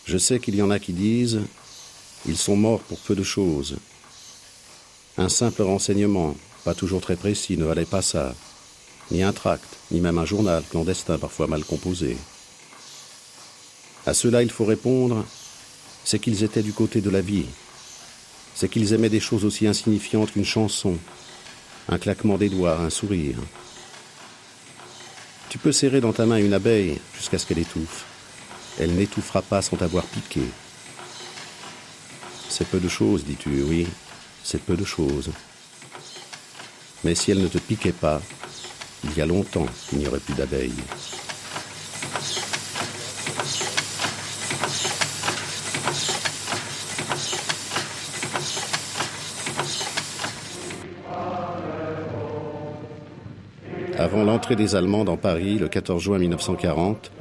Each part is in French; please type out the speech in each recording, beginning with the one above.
Je sais qu'il y en a qui disent « Ils sont morts pour peu de choses ». Un simple renseignement, pas toujours très précis, ne valait pas ça. Ni un tract, ni même un journal clandestin parfois mal composé. À cela, il faut répondre « C'est qu'ils étaient du côté de la vie. C'est qu'ils aimaient des choses aussi insignifiantes qu'une chanson, un claquement des doigts, un sourire. Tu peux serrer dans ta main une abeille jusqu'à ce qu'elle étouffe. Elle n'étouffera pas sans t'avoir piqué. C'est peu de choses, dis-tu, oui, c'est peu de choses. Mais si elle ne te piquait pas, il y a longtemps qu'il n'y aurait plus d'abeilles. Avant l'entrée des Allemands dans Paris, le 14 juin 1940,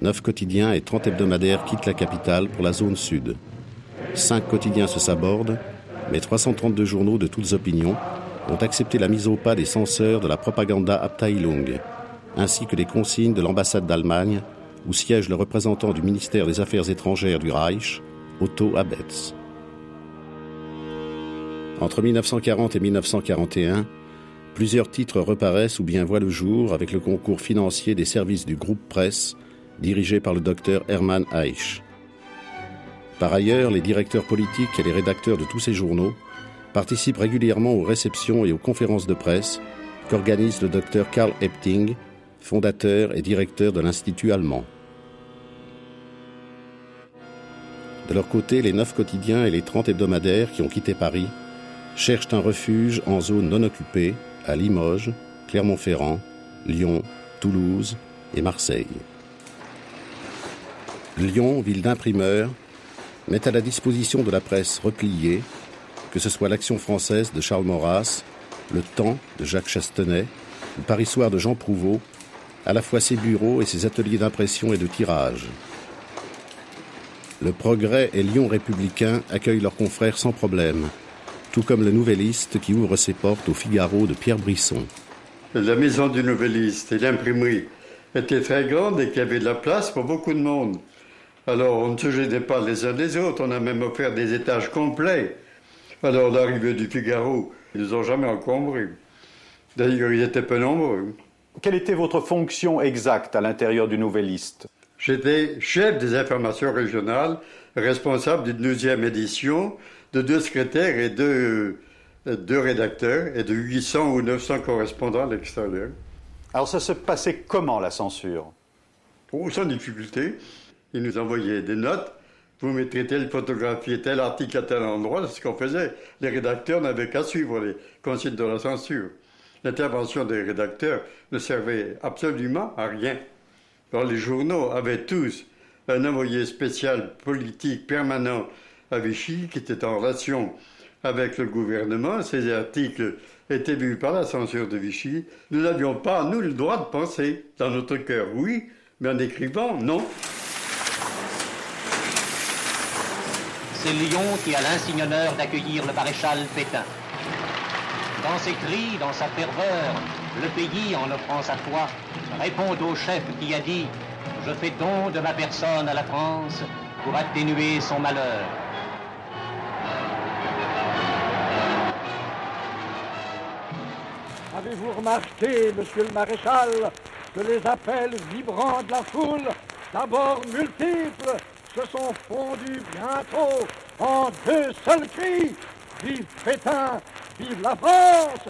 9 quotidiens et 30 hebdomadaires quittent la capitale pour la zone sud. 5 quotidiens se sabordent, mais 332 journaux de toutes opinions ont accepté la mise au pas des censeurs de la Propaganda Abteilung, ainsi que les consignes de l'ambassade d'Allemagne, où siège le représentant du ministère des Affaires étrangères du Reich, Otto Abetz. Entre 1940 et 1941, plusieurs titres reparaissent ou bien voient le jour avec le concours financier des services du groupe Presse, dirigé par le docteur Hermann Eich. Par ailleurs, les directeurs politiques et les rédacteurs de tous ces journaux participent régulièrement aux réceptions et aux conférences de presse qu'organise le docteur Karl Epting, fondateur et directeur de l'Institut allemand. De leur côté, les 9 quotidiens et les 30 hebdomadaires qui ont quitté Paris cherchent un refuge en zone non occupée à Limoges, Clermont-Ferrand, Lyon, Toulouse et Marseille. Lyon, ville d'imprimeurs, met à la disposition de la presse repliée, que ce soit l'Action française de Charles Maurras, le Temps de Jacques Chastenay, le Paris Soir de Jean Prouveau, à la fois ses bureaux et ses ateliers d'impression et de tirage. Le Progrès et Lyon Républicain accueillent leurs confrères sans problème, tout comme le Nouvelliste qui ouvre ses portes au Figaro de Pierre Brisson. La maison du Nouvelliste et l'imprimerie étaient très grandes et qu'il y avait de la place pour beaucoup de monde. Alors on ne se gênait pas les uns des autres, on a même offert des étages complets. Alors l'arrivée du Figaro, ils ne nous ont jamais encombrés. D'ailleurs, ils étaient peu nombreux. Quelle était votre fonction exacte à l'intérieur du Nouvelliste ? J'étais chef des informations régionales, responsable d'une 12e édition, de 2 secrétaires et 2 rédacteurs, et de 800 ou 900 correspondants à l'extérieur. Alors ça se passait comment, la censure ? Oh, sans difficulté. Ils nous envoyaient des notes. Vous mettrez telle photographie, tel article à tel endroit, c'est ce qu'on faisait. Les rédacteurs n'avaient qu'à suivre les consignes de la censure. L'intervention des rédacteurs ne servait absolument à rien. Alors les journaux avaient tous un envoyé spécial politique permanent à Vichy qui était en relation avec le gouvernement. Ces articles étaient vus par la censure de Vichy. Nous n'avions pas, nous, le droit de penser. Dans notre cœur, oui, mais en écrivant, non. C'est Lyon qui a l'insigne honneur d'accueillir le maréchal Pétain. Dans ses cris, dans sa ferveur, le pays, en offrant sa foi, répond au chef qui a dit « Je fais don de ma personne à la France pour atténuer son malheur ». Avez-vous remarqué, monsieur le maréchal, que les appels vibrants de la foule, d'abord multiples, se sont fondus bientôt en 2 seuls cris. Vive Pétain, vive la France.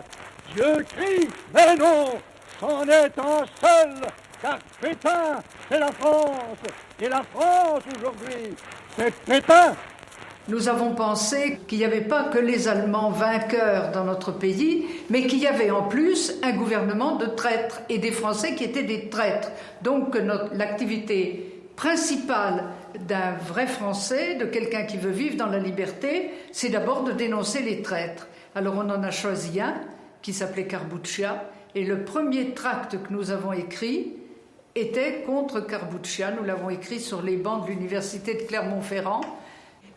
Dieu crie, mais non, c'en est un seul, car Pétain, c'est la France. Et la France, aujourd'hui, c'est Pétain. Nous avons pensé qu'il n'y avait pas que les Allemands vainqueurs dans notre pays, mais qu'il y avait en plus un gouvernement de traîtres et des Français qui étaient des traîtres. Donc l'activité principale d'un vrai Français, de quelqu'un qui veut vivre dans la liberté, c'est d'abord de dénoncer les traîtres. Alors on en a choisi un qui s'appelait Carbuccia, et le premier tract que nous avons écrit était contre Carbuccia. Nous l'avons écrit sur les bancs de l'université de Clermont-Ferrand.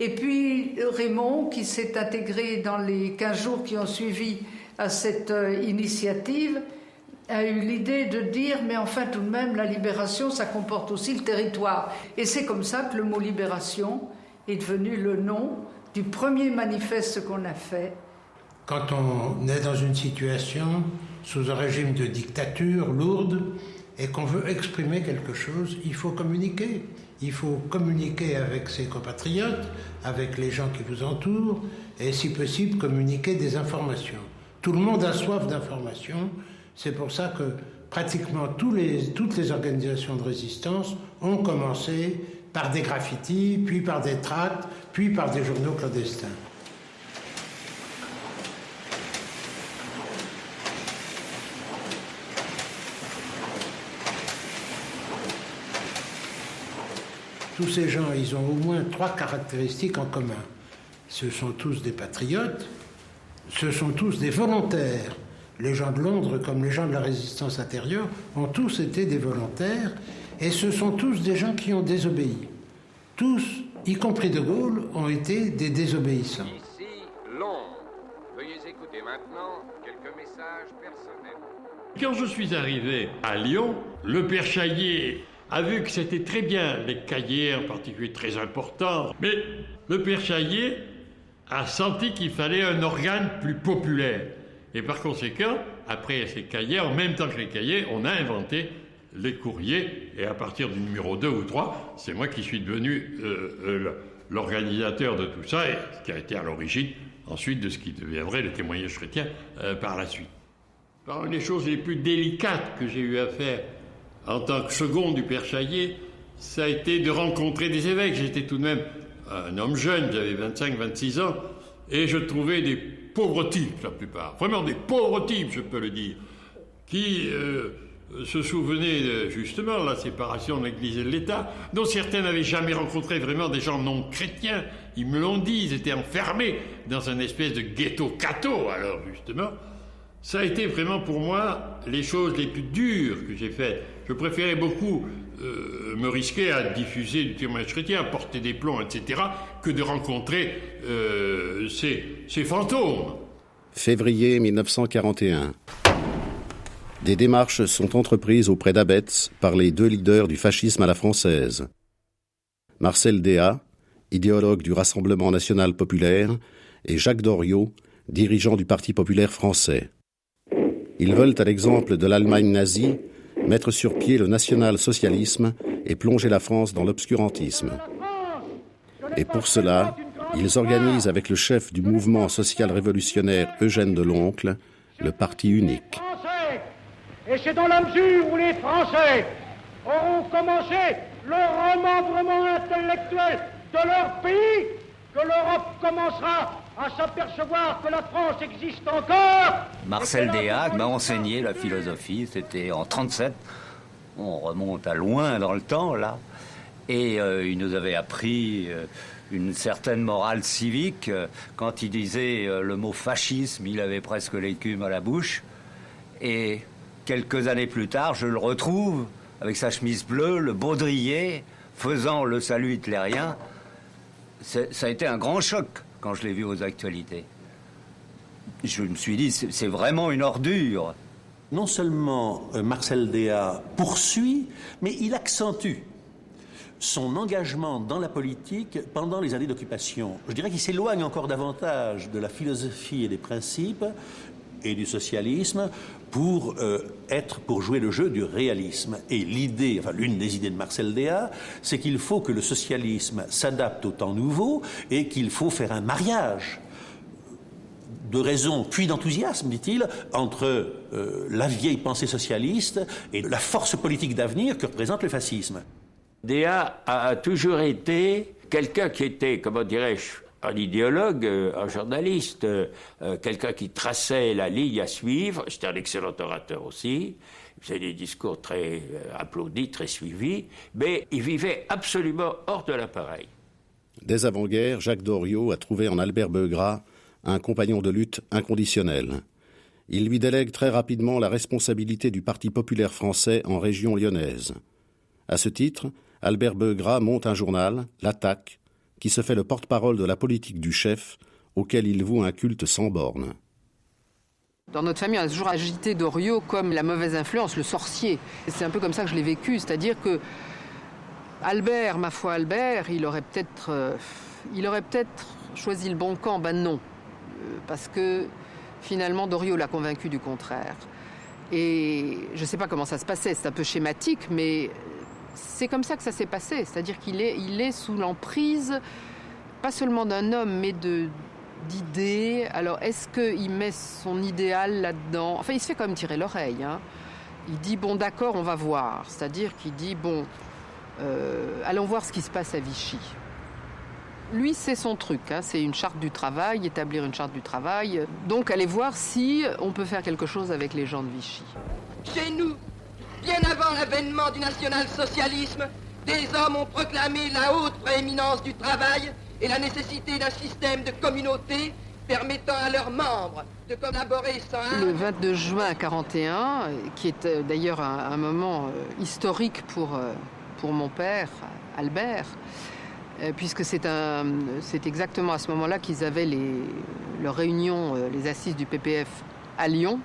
Et puis Raymond, qui s'est intégré dans les 15 jours qui ont suivi à cette initiative, a eu l'idée de dire, mais enfin tout de même, la libération, ça comporte aussi le territoire. Et c'est comme ça que le mot libération est devenu le nom du premier manifeste qu'on a fait. Quand on est dans une situation sous un régime de dictature lourde et qu'on veut exprimer quelque chose, il faut communiquer. Il faut communiquer avec ses compatriotes, avec les gens qui vous entourent, et si possible, communiquer des informations. Tout le monde a soif d'informations. C'est pour ça que pratiquement toutes les organisations de résistance ont commencé par des graffitis, puis par des tracts, puis par des journaux clandestins. Tous ces gens, ils ont au moins 3 caractéristiques en commun. Ce sont tous des patriotes, ce sont tous des volontaires. Les gens de Londres, comme les gens de la résistance intérieure, ont tous été des volontaires, et ce sont tous des gens qui ont désobéi. Tous, y compris De Gaulle, ont été des désobéissants. Ici, Londres. Veuillez écouter maintenant quelques messages personnels. Quand je suis arrivé à Lyon, le père Chaillet a vu que c'était très bien, les cahiers en particulier très importants, mais le père Chaillet a senti qu'il fallait un organe plus populaire. Et par conséquent, après ces cahiers, en même temps que les cahiers, on a inventé les courriers, et à partir du numéro 2 ou 3, c'est moi qui suis devenu l'organisateur de tout ça, et qui a été à l'origine ensuite de ce qui deviendrait le témoignage chrétien par la suite. Parmi les choses les plus délicates que j'ai eu à faire en tant que second du père Chaillet, ça a été de rencontrer des évêques. J'étais tout de même un homme jeune, j'avais 25-26 ans, et je trouvais des pauvres types, la plupart, vraiment des pauvres types, je peux le dire, qui se souvenaient justement de la séparation de l'Église et de l'État, dont certains n'avaient jamais rencontré vraiment des gens non chrétiens. Ils me l'ont dit, ils étaient enfermés dans un espèce de ghetto catho, alors justement. Ça a été vraiment pour moi les choses les plus dures que j'ai faites. Je préférais beaucoup me risquer à diffuser du témoignage chrétien, à porter des plombs, etc., que de rencontrer ces fantômes. Février 1941. Des démarches sont entreprises auprès d'Abetz par les 2 leaders du fascisme à la française. Marcel Déat, idéologue du Rassemblement national populaire, et Jacques Doriot, dirigeant du Parti populaire français. Ils veulent, à l'exemple de l'Allemagne nazie, mettre sur pied le national-socialisme et plonger la France dans l'obscurantisme. Et pour cela, ils organisent avec le chef du mouvement social-révolutionnaire Eugène Deloncle le Parti unique. Et c'est dans la mesure où les Français auront commencé le remembrement intellectuel de leur pays que l'Europe commencera à s'apercevoir que la France existe encore. Marcel Déat m'a enseigné la philosophie, c'était en 1937. On remonte à loin dans le temps, là. Et il nous avait appris une certaine morale civique. Quand il disait le mot fascisme, il avait presque l'écume à la bouche. Et quelques années plus tard, je le retrouve avec sa chemise bleue, le baudrier, faisant le salut hitlérien. Ça a été un grand choc quand je l'ai vu aux actualités. Je me suis dit, c'est vraiment une ordure. Non seulement Marcel Déat poursuit, mais il accentue son engagement dans la politique pendant les années d'occupation. Je dirais qu'il s'éloigne encore davantage de la philosophie et des principes et du socialisme pour jouer le jeu du réalisme. Et l'idée, enfin l'une des idées de Marcel Déat, c'est qu'il faut que le socialisme s'adapte au temps nouveau et qu'il faut faire un mariage de raison puis d'enthousiasme, dit-il, entre la vieille pensée socialiste et la force politique d'avenir que représente le fascisme. Déat a toujours été quelqu'un qui était, comment dirais-je, un idéologue, un journaliste, quelqu'un qui traçait la ligne à suivre. C'était un excellent orateur aussi. Il faisait des discours très applaudis, très suivis, mais il vivait absolument hors de l'appareil. Dès avant-guerre, Jacques Doriot a trouvé en Albert Beugras un compagnon de lutte inconditionnel. Il lui délègue très rapidement la responsabilité du Parti populaire français en région lyonnaise. À ce titre, Albert Beugras monte un journal, L'Attaque, qui se fait le porte-parole de la politique du chef, auquel il voue un culte sans bornes. Dans notre famille, on a toujours agité Doriot comme la mauvaise influence, le sorcier. C'est un peu comme ça que je l'ai vécu, c'est-à-dire que Albert, ma foi Albert, il aurait peut-être choisi le bon camp. Ben non, parce que finalement Doriot l'a convaincu du contraire. Et je ne sais pas comment ça se passait, c'est un peu schématique, mais c'est comme ça que ça s'est passé. C'est-à-dire qu'il est sous l'emprise, pas seulement d'un homme, mais d'idées. Alors, est-ce qu'il met son idéal là-dedans? Enfin, il se fait quand même tirer l'oreille. Hein. Il dit, bon, d'accord, on va voir. C'est-à-dire qu'il dit, bon, allons voir ce qui se passe à Vichy. Lui, c'est son truc. Hein. C'est une charte du travail, établir une charte du travail. Donc, allez voir si on peut faire quelque chose avec les gens de Vichy. Chez nous, bien avant l'avènement du national-socialisme, des hommes ont proclamé la haute prééminence du travail et la nécessité d'un système de communauté permettant à leurs membres de collaborer sans... Le 22 juin 1941, qui est d'ailleurs un moment historique pour mon père, Albert, puisque c'est exactement à ce moment-là qu'ils avaient leur réunion, les assises du PPF à Lyon.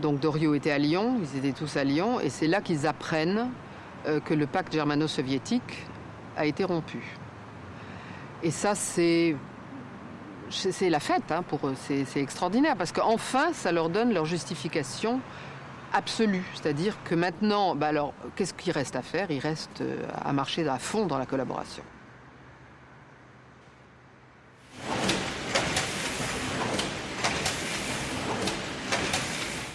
Donc Doriot était à Lyon, ils étaient tous à Lyon, et c'est là qu'ils apprennent que le pacte germano-soviétique a été rompu. Et ça, c'est la fête hein, pour eux, c'est extraordinaire, parce qu'enfin, ça leur donne leur justification absolue. C'est-à-dire que maintenant, alors, qu'est-ce qu'il reste à faire? Il reste à marcher à fond dans la collaboration.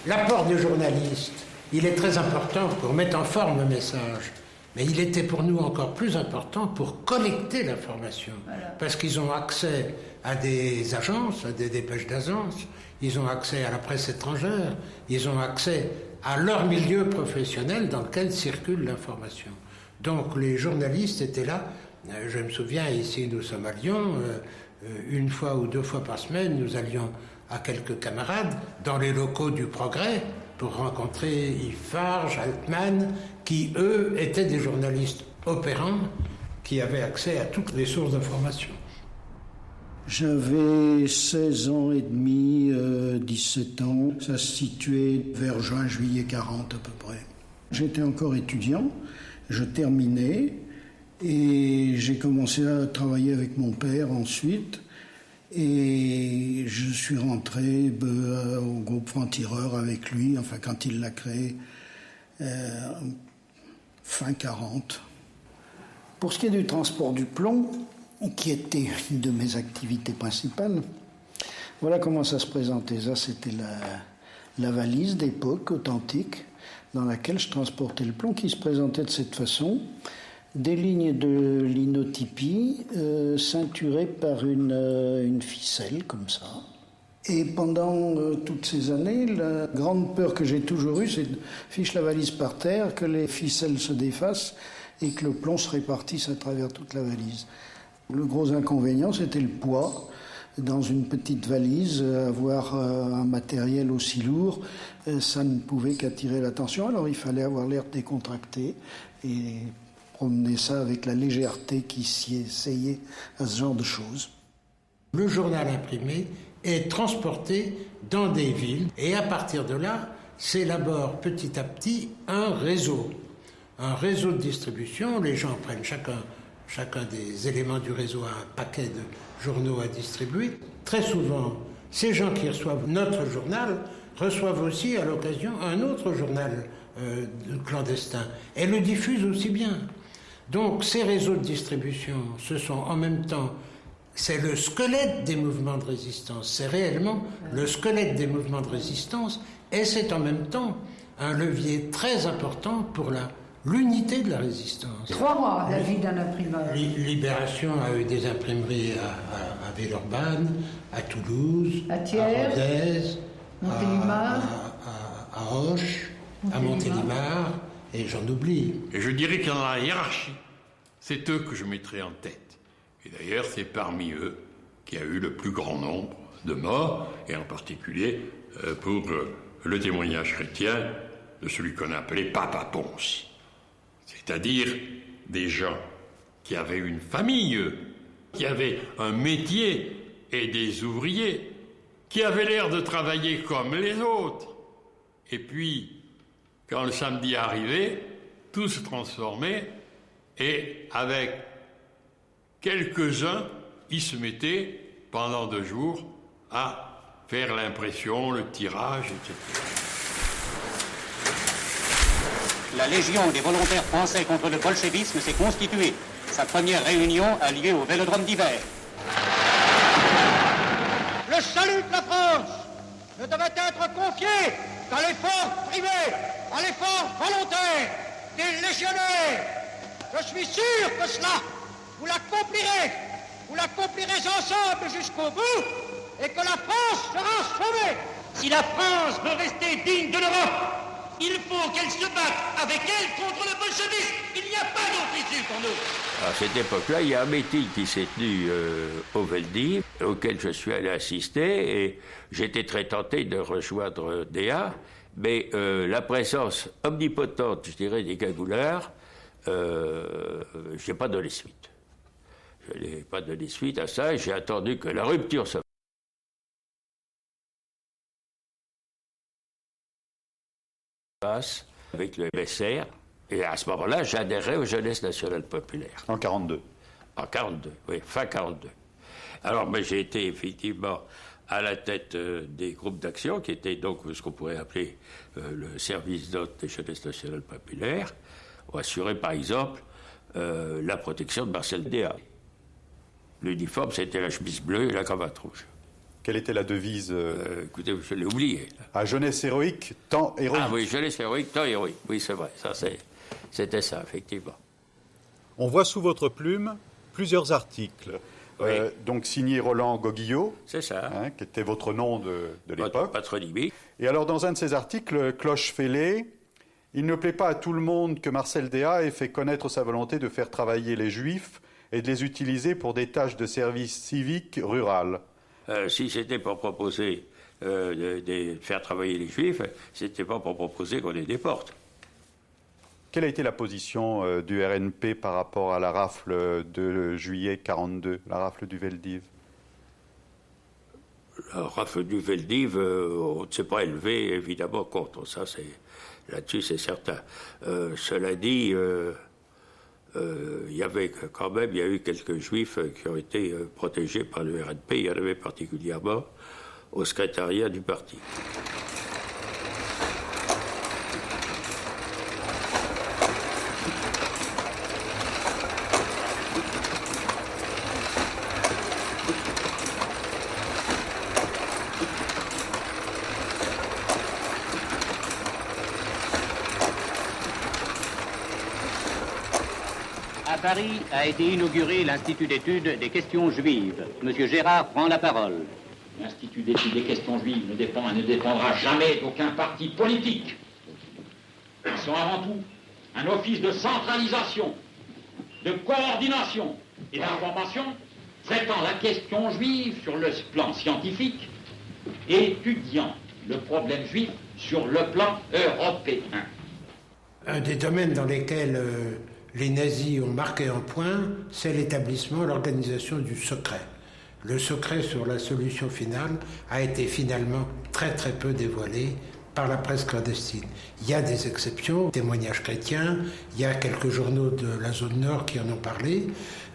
L'apport du journaliste, il est très important pour mettre en forme le message. Mais il était pour nous encore plus important pour collecter l'information. Voilà. Parce qu'ils ont accès à des agences, à des dépêches d'agences, ils ont accès à la presse étrangère, ils ont accès à leur milieu professionnel dans lequel circule l'information. Donc les journalistes étaient là. Je me souviens, ici nous sommes à Lyon, une fois ou deux fois par semaine, nous allions à quelques camarades dans les locaux du Progrès pour rencontrer Yves Farge, Altman, qui, eux, étaient des journalistes opérants qui avaient accès à toutes les sources d'information. J'avais 16 ans et demi, 17 ans. Ça se situait vers juin-juillet 40 à peu près. J'étais encore étudiant, je terminais et j'ai commencé à travailler avec mon père ensuite. Et je suis rentré au groupe Franc-Tireur avec lui, enfin quand il l'a créé, fin 40. Pour ce qui est du transport du plomb, qui était une de mes activités principales, voilà comment ça se présentait. Ça, c'était la valise d'époque authentique dans laquelle je transportais le plomb, qui se présentait de cette façon. Des lignes de linotypie ceinturées par une ficelle comme ça. Et pendant toutes ces années, la grande peur que j'ai toujours eue, c'est de fiche la valise par terre, que les ficelles se défassent et que le plomb se répartisse à travers toute la valise. Le gros inconvénient, c'était le poids. Dans une petite valise, avoir un matériel aussi lourd, ça ne pouvait qu'attirer l'attention. Alors il fallait avoir l'air décontracté et promener ça avec la légèreté qui s'y essayait à ce genre de choses. Le journal imprimé est transporté dans des villes et à partir de là, s'élabore petit à petit un réseau de distribution. Les gens prennent chacun des éléments du réseau a un paquet de journaux à distribuer. Très souvent, ces gens qui reçoivent notre journal reçoivent aussi à l'occasion un autre journal clandestin et le diffusent aussi bien. Donc ces réseaux de distribution, ce sont en même temps, c'est le squelette des mouvements de résistance, c'est réellement le squelette des mouvements de résistance et c'est en même temps un levier très important pour l'unité de la résistance. 3 mois, la vie d'un imprimeur. Libération a eu des imprimeries à Villeurbanne, à Toulouse, à Thiers, à Rodez, Montélimar, à Auch, à Montélimar, et j'en oublie. Et je dirais que dans la hiérarchie, c'est eux que je mettrais en tête. Et d'ailleurs, c'est parmi eux qu'il y a eu le plus grand nombre de morts, et en particulier pour le témoignage chrétien de celui qu'on appelait Papa Ponce. C'est-à-dire des gens qui avaient une famille, qui avaient un métier et des ouvriers, qui avaient l'air de travailler comme les autres. Et puis, quand le samedi arrivait, tout se transformait, et avec quelques-uns, ils se mettaient, pendant 2 jours, à faire l'impression, le tirage, etc. La Légion des volontaires français contre le bolchevisme s'est constituée. Sa première réunion a lieu au Vélodrome d'hiver. Le salut de la France ne devait être confié qu'à l'effort privé, à l'effort volontaire des légionnaires. Je suis sûr que cela, vous l'accomplirez ensemble jusqu'au bout, et que la France sera sauvée. Si la France veut rester digne de l'Europe, il faut qu'elle se batte avec elle contre le bolchevisme. Il n'y a pas d'autre issue pour nous. À cette époque-là, il y a un meeting qui s'est tenu au Veldiv, auquel je suis allé assister, et j'étais très tenté de rejoindre DA, mais la présence omnipotente, je dirais, des cagouleurs, je n'ai pas donné suite. Je n'ai pas donné suite à ça, et j'ai attendu que la rupture se passe avec le MSR, et à ce moment-là, j'adhérais aux Jeunesses nationales populaires. En 42. En 42, oui, fin 42. Alors, mais j'ai été effectivement à la tête des groupes d'action, qui étaient donc ce qu'on pourrait appeler le service d'hôte des Jeunesses nationales populaires, pour assurer, par exemple, la protection de Marcel Déat. L'uniforme, c'était la chemise bleue et la cravate rouge. Quelle était la devise Écoutez, je l'ai oublié. À jeunesse héroïque, temps héroïque. Ah oui, jeunesse héroïque, temps héroïque. Oui, c'est vrai. C'était ça, effectivement. On voit sous votre plume plusieurs articles. Oui. Donc signé Roland Goguillot. C'est ça. Hein, qui était votre nom de l'époque. Patronymique. Et alors, dans un de ces articles, Cloche fêlée, il ne plaît pas à tout le monde que Marcel Déat ait fait connaître sa volonté de faire travailler les Juifs et de les utiliser pour des tâches de service civique rural. Si c'était pour proposer de faire travailler les Juifs, c'était pas pour proposer qu'on les déporte. Quelle a été la position du RNP par rapport à la rafle de juillet 42, la rafle du Veldiv? La rafle du Veldiv, on ne s'est pas élevé, évidemment, contre. Ça, là-dessus, c'est certain. Cela dit, il y avait quand même, il y a eu quelques Juifs qui ont été protégés par le RNP. Il y en avait particulièrement au secrétariat du parti. À Paris a été inauguré l'Institut d'études des questions juives. Monsieur Gérard prend la parole. L'Institut d'études des questions juives ne dépend et ne dépendra jamais d'aucun parti politique. Ils sont avant tout un office de centralisation, de coordination et d'information traitant la question juive sur le plan scientifique et étudiant le problème juif sur le plan européen. Un des domaines dans lesquels les nazis ont marqué un point, c'est l'établissement, l'organisation du secret. Le secret sur la solution finale a été finalement très très peu dévoilé par la presse clandestine. Il y a des exceptions, témoignages chrétiens, il y a quelques journaux de la zone nord qui en ont parlé,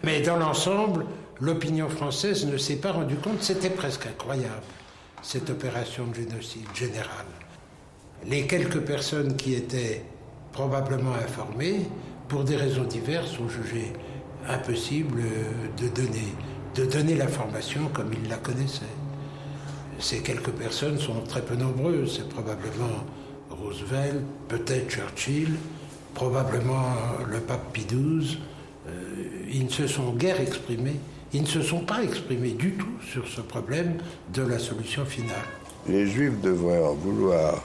mais dans l'ensemble, l'opinion française ne s'est pas rendue compte, c'était presque incroyable, cette opération de génocide général. Les quelques personnes qui étaient probablement informées, pour des raisons diverses, ont jugé impossible de donner l'information comme ils la connaissaient. Ces quelques personnes sont très peu nombreuses. C'est probablement Roosevelt, peut-être Churchill, probablement le pape Pie XII. Ils ne se sont guère exprimés. Ils ne se sont pas exprimés du tout sur ce problème de la solution finale. Les Juifs devraient en vouloir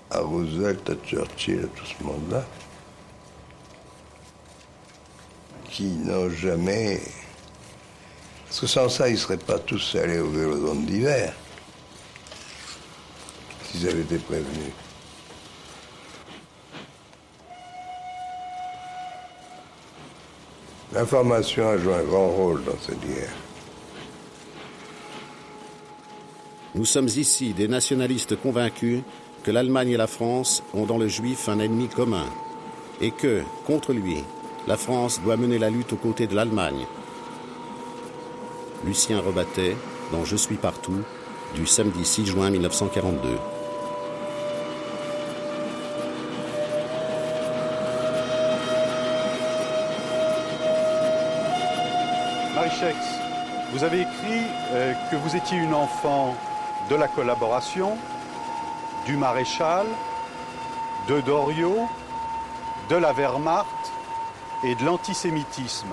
à Roosevelt, à Churchill, à tout ce monde-là, qui n'ont jamais... Parce que sans ça, ils ne seraient pas tous allés au Vélodrome d'hiver, s'ils avaient été prévenus. L'information a joué un grand rôle dans cette guerre. Nous sommes ici des nationalistes convaincus que l'Allemagne et la France ont dans le juif un ennemi commun et que, contre lui, la France doit mener la lutte aux côtés de l'Allemagne. Lucien Rebattet, dans Je suis partout, du samedi 6 juin 1942. Marie Schex, vous avez écrit que vous étiez une enfant de la collaboration, du maréchal, de Doriot, de la Wehrmacht et de l'antisémitisme.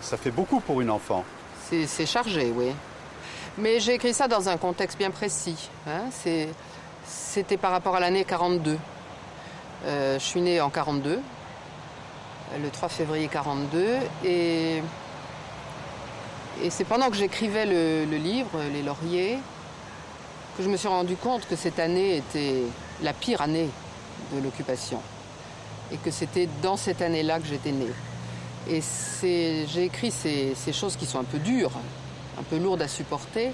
Ça fait beaucoup pour une enfant. C'est chargé, oui. Mais j'ai écrit ça dans un contexte bien précis. Hein. C'était par rapport à l'année 42. Je suis née en 42, le 3 février 42, et c'est pendant que j'écrivais le livre, Les Lauriers, que je me suis rendu compte que cette année était la pire année de l'occupation. Et que c'était dans cette année-là que j'étais née. Et j'ai écrit ces choses qui sont un peu dures, un peu lourdes à supporter,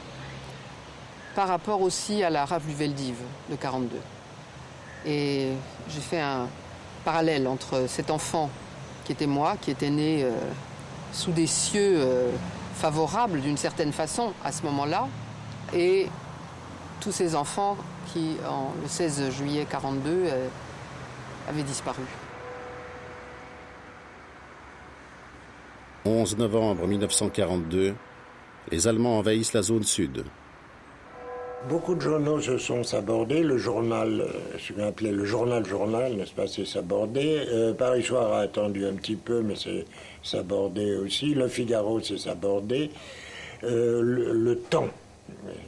par rapport aussi à la rafle du Veldiv de 42. Et j'ai fait un parallèle entre cet enfant qui était moi, qui était né sous des cieux favorables d'une certaine façon à ce moment-là, et tous ces enfants qui, le 16 juillet 42, avaient disparu. 11 novembre 1942, les Allemands envahissent la zone sud. Beaucoup de journaux se sont sabordés. Le journal, ce qu'on appelait le journal, n'est-ce pas, c'est sabordé. Paris Soir a attendu un petit peu, mais c'est sabordé aussi. Le Figaro s'est sabordé. Le Temps,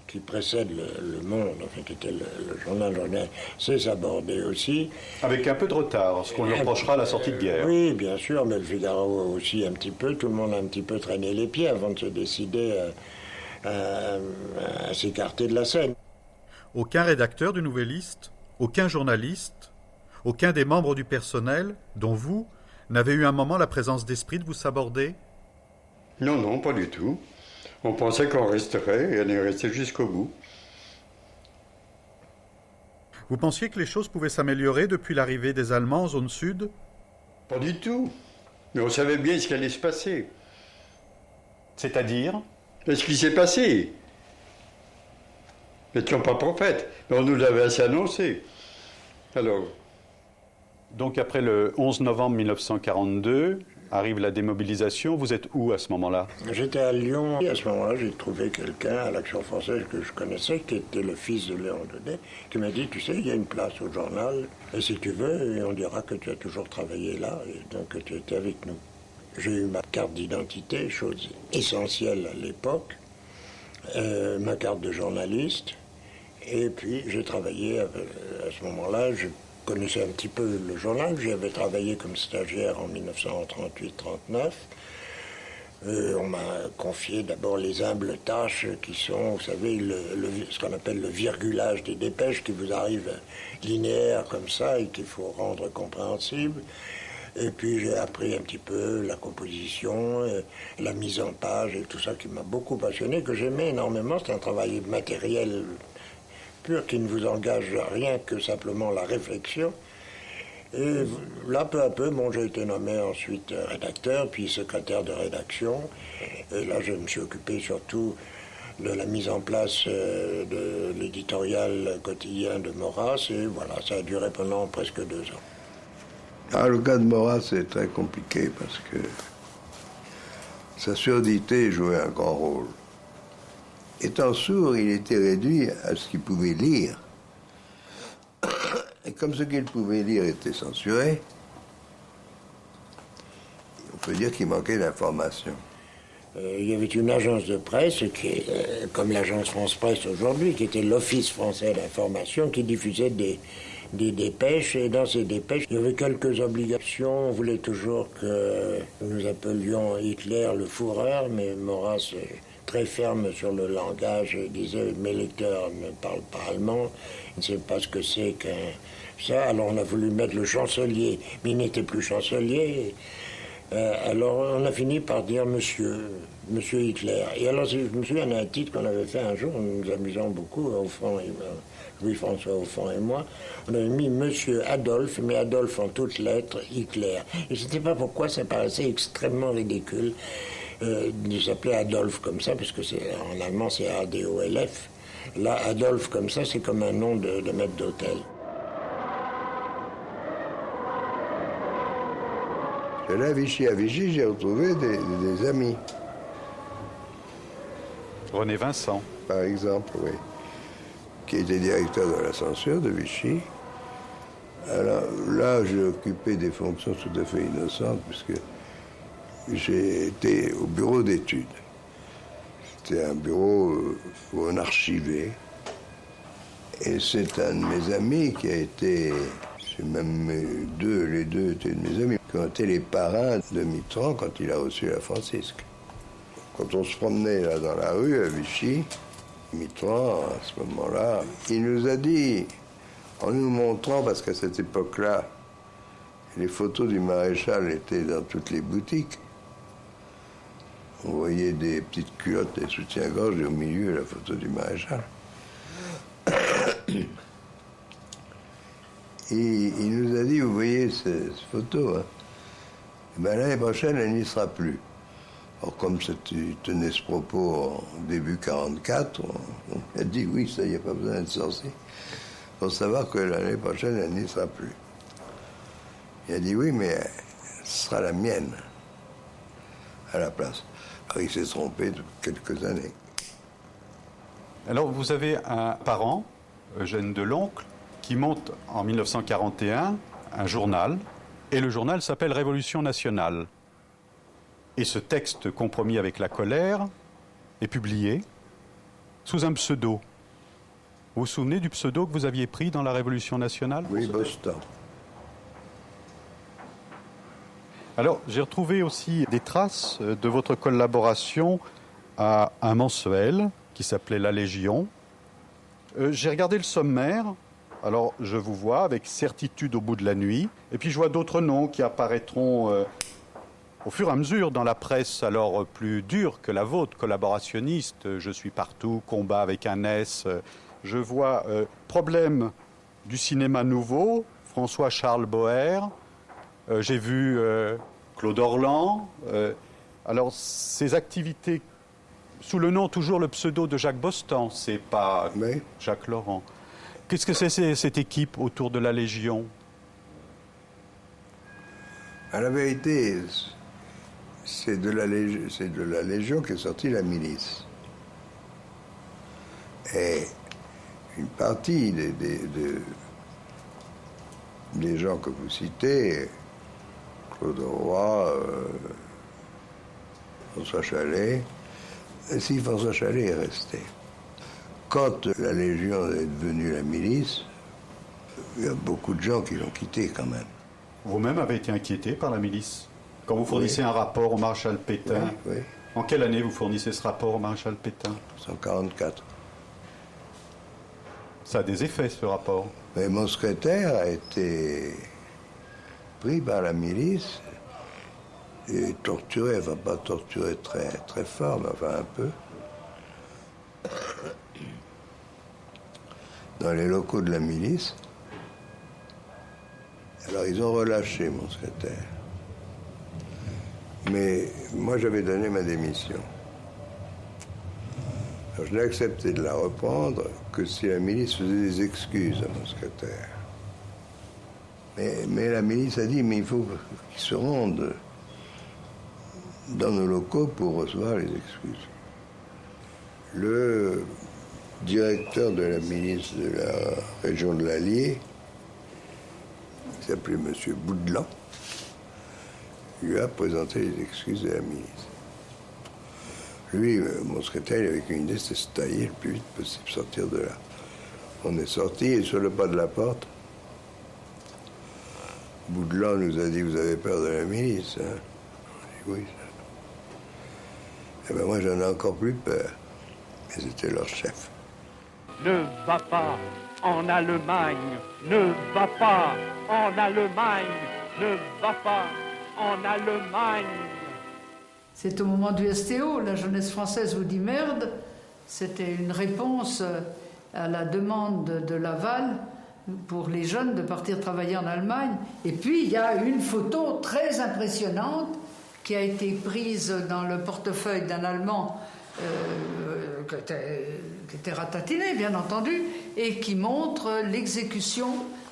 qui précède le Monde, enfin, qui était le journal, s'est sabordé aussi. Avec un peu de retard, ce qu'on lui reprochera à la sortie de guerre. Oui, bien sûr, mais le Figaro aussi un petit peu. Tout le monde a un petit peu traîné les pieds avant de se décider à s'écarter de la scène. Aucun rédacteur du Nouvelliste, aucun journaliste, aucun des membres du personnel, dont vous, n'avait eu un moment la présence d'esprit de vous saborder? Non, non, pas du tout. On pensait qu'on resterait et on est resté jusqu'au bout. Vous pensiez que les choses pouvaient s'améliorer depuis l'arrivée des Allemands en zone sud? Pas du tout. Mais on savait bien ce qui allait se passer. C'est-à-dire? Et ce qui s'est passé. Nous n'étions pas prophètes, mais on nous l'avait assez annoncé. Alors. Donc après le 11 novembre 1942, arrive la démobilisation. Vous êtes où à ce moment-là? J'étais à Lyon. À ce moment-là, j'ai trouvé quelqu'un à l'Action française que je connaissais, qui était le fils de Léon Daudet, qui m'a dit, tu sais, il y a une place au journal, et si tu veux, on dira que tu as toujours travaillé là, et donc que tu étais avec nous. J'ai eu ma carte d'identité, chose essentielle à l'époque, ma carte de journaliste, et puis j'ai travaillé à ce moment-là, je connaissais un petit peu le journal, j'y avais travaillé comme stagiaire en 1938-39. On m'a confié d'abord les humbles tâches qui sont, vous savez, ce qu'on appelle le virgulage des dépêches qui vous arrivent linéaires comme ça et qu'il faut rendre compréhensible. Et puis j'ai appris un petit peu la composition, la mise en page et tout ça qui m'a beaucoup passionné, que j'aimais énormément. C'est un travail matériel pur qui ne vous engage à rien que simplement la réflexion. Et là, peu à peu, j'ai été nommé ensuite rédacteur, puis secrétaire de rédaction. Et là, je me suis occupé surtout de la mise en place de l'éditorial quotidien de Maurras. Et voilà, ça a duré pendant presque 2 ans. Ah, le cas de Maurras, c'est très compliqué parce que sa surdité jouait un grand rôle. Étant sourd, il était réduit à ce qu'il pouvait lire. Et comme ce qu'il pouvait lire était censuré, on peut dire qu'il manquait d'informations. Il y avait une agence de presse, qui est, comme l'agence France Presse aujourd'hui, qui était l'Office français d'information, qui diffusait des dépêches, et dans ces dépêches, il y avait quelques obligations. On voulait toujours que nous appelions Hitler le Führer, mais Maurras, très ferme sur le langage, disait « mes lecteurs ne parlent pas allemand, ils ne savent pas ce que c'est qu'un ça ». Alors on a voulu mettre le chancelier, mais il n'était plus chancelier. Alors on a fini par dire Monsieur Hitler. Et alors je me souviens d'un titre qu'on avait fait un jour, nous nous amusant beaucoup, Louis-François Offand et moi, on avait mis Monsieur Adolphe, mais Adolphe en toutes lettres, Hitler. Et je ne sais pas pourquoi ça paraissait extrêmement ridicule de s'appeler Adolphe comme ça, parce que en allemand c'est A-D-O-L-F. Là, Adolphe comme ça, c'est comme un nom de maître d'hôtel. Là, à Vichy, j'ai retrouvé des amis. René Vincent. Par exemple, oui. Qui était directeur de la censure de Vichy. Alors là, j'ai occupé des fonctions tout à fait innocentes, puisque j'ai été au bureau d'études. C'était un bureau où on archivait. Et c'est un de mes amis qui a été... J'ai même les deux étaient de mes amis, qui ont été les parrains de Mitterrand quand il a reçu la Francisque. Quand on se promenait là dans la rue à Vichy, Mitterrand, à ce moment-là, il nous a dit, en nous montrant, parce qu'à cette époque-là, les photos du maréchal étaient dans toutes les boutiques. On voyait des petites culottes, des soutiens-gorge, et au milieu, la photo du maréchal. Et il nous a dit, vous voyez cette photo, hein, ben, l'année prochaine, elle n'y sera plus. Alors, comme il tenait ce propos en début 1944, on a dit, oui, ça, il n'y a pas besoin d'être sorcier. Pour savoir que l'année prochaine, elle n'y sera plus. Il a dit, oui, mais ce sera la mienne, à la place. Alors, il s'est trompé de quelques années. Alors, vous avez un parent, Eugène Deloncle, qui monte en 1941 un journal, et le journal s'appelle Révolution nationale. Et ce texte compromis avec la colère est publié sous un pseudo. Vous vous souvenez du pseudo que vous aviez pris dans la Révolution nationale? Oui, Boston. Alors, j'ai retrouvé aussi des traces de votre collaboration à un mensuel qui s'appelait La Légion. J'ai regardé le sommaire. Alors, je vous vois avec certitude au bout de la nuit. Et puis, je vois d'autres noms qui apparaîtront au fur et à mesure dans la presse, alors plus dure que la vôtre, collaborationniste. Je suis partout, combat avec un S. Je vois problème du cinéma nouveau, François-Charles Boer. J'ai vu Claude Orlan. Alors, ces activités, sous le nom, toujours le pseudo de Jacques Bostan, c'est pas Jacques Laurent. Qu'est-ce que c'est cette équipe autour de la Légion? À la vérité, c'est de la Légion qu'est sortie la milice. Et une partie des gens que vous citez, Claude Roy, François Chalais, si François Chalais est resté. Quand la Légion est devenue la milice, il y a beaucoup de gens qui l'ont quitté quand même. Vous-même avez été inquiété par la milice? Quand vous fournissez un rapport au maréchal Pétain, oui. En quelle année vous fournissez ce rapport au maréchal Pétain? 1944. Ça a des effets, ce rapport. Mais mon secrétaire a été pris par la milice et torturé, enfin pas torturé très, très fort, mais enfin un peu, dans les locaux de la milice. Alors ils ont relâché mon secrétaire. Mais moi j'avais donné ma démission. Alors, je l'ai accepté de la reprendre que si la milice faisait des excuses à mon secrétaire. Mais la milice a dit, mais il faut qu'ils se rendent dans nos locaux pour recevoir les excuses. Le directeur de la milice de la région de l'Allier, qui s'appelait M. Boudelan, lui a présenté les excuses de la milice. Lui, mon secrétaire, il avait qu'une idée, c'était se tailler le plus vite possible, sortir de là. On est sorti et sur le pas de la porte, Boudelan nous a dit, vous avez peur de la milice, hein? On dit oui. Eh bien moi j'en ai encore plus peur. Et c'était leur chef. Ne va pas en Allemagne, ne va pas en Allemagne, ne va pas en Allemagne. C'est au moment du STO, la jeunesse française vous dit merde. C'était une réponse à la demande de Laval pour les jeunes de partir travailler en Allemagne. Et puis, il y a une photo très impressionnante qui a été prise dans le portefeuille d'un Allemand qui était ratatiné, bien entendu, et qui montre l'exécution